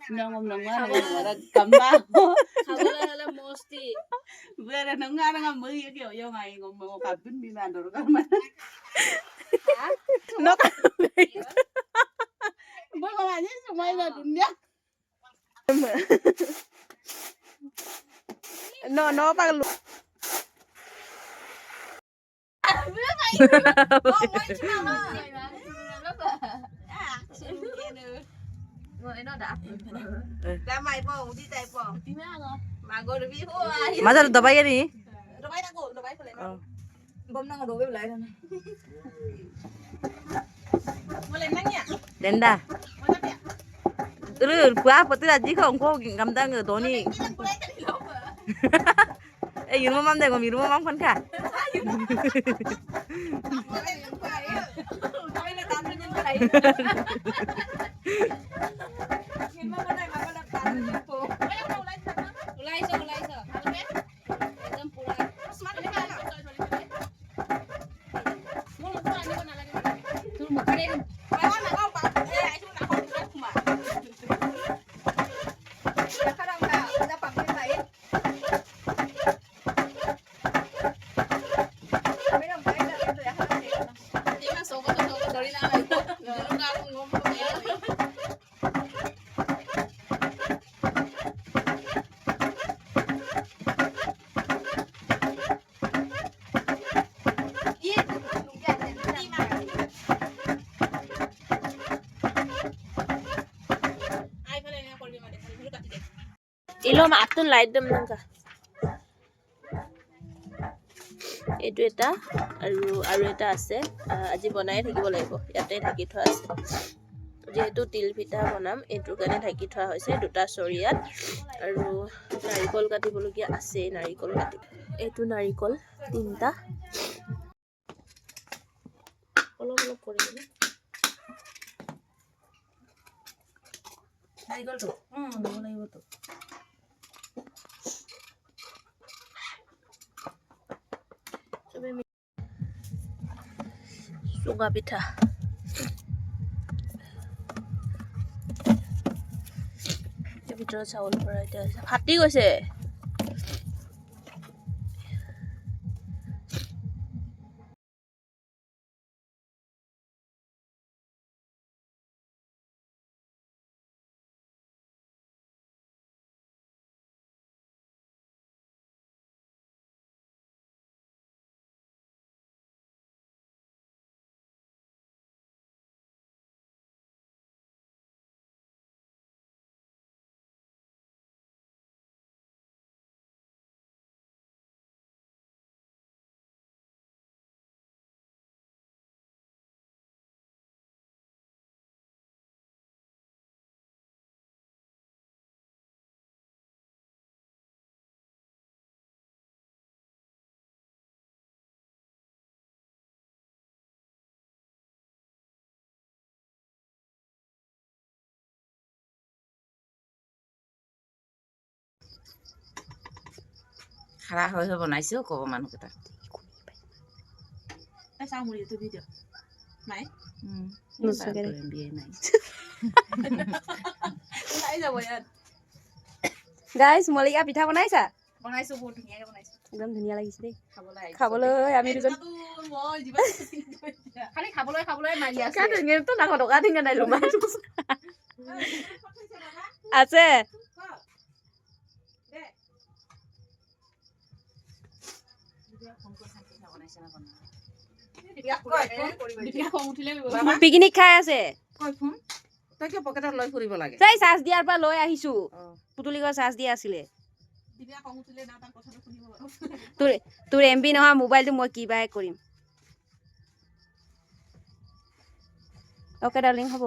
nong cầm ba খাবলৈ হলে মস্তি vừa là nong ngang ngang mới kiểu yêu ngày ngom một cặp pin đi bàn rồi con mà nó bữa con lại nhé chúng mày là đúng nhá nó bằng lụa masa udah bayar nih Denda buah betul aja kok gamdang Doni yun mo mam dego miru mo mam kan ka Elo মাতটো light দম নকা এইটো এটা আৰু এটা আছে আজি বনাই থাকিব লাগিব ইয়াতে ঢাকি থোৱা আছে যেহেতু তিল পিঠা বনাম এইটোৰ কাৰণে ঢাকি থোৱা হৈছে দুটা চৰিয়াত আৰু নাৰিকল কাটিবলগীয়া আছে নাৰিকল কাটি এইটো নাৰিকল তিনটা অলপ অলপ কৰি দিলে নাৰিকলটো দিব লাগিবতো চুঙা পিঠা ভিতৰত চাউল ভৰাই দিয়া আছে ফাটি গৈছে খাৰা হৈ বনাইছো ক'ব মানুহ কেইটা চাওঁ মুড়ি এইটো ভিডিঅ' নাই গাইছ মলিকা পিঠা বনাইছা বনাইছো বহুত ধুনীয়াকৈ বনাইছো একদম ধুনীয়া লাগিছে দেই খাবলৈ আমি দুজন খালি খাবলৈ খাবলৈ মাৰি আছে তো না টকা ঠেঙা নাই লুমা আছে পিকনিক খাই আছে তই কিয় পকেটত লৈ ফুৰিব লাগে তাই চাৰ্জ দিয়াৰ পৰা লৈ আহিছো পুতুলিকৰ চাৰ্জ দিয়া আছিলে তোৰ এমবি নহয় মোবাইলটো মই কিবাই কৰিম অ'কে ডাৰ্লিং হ'ব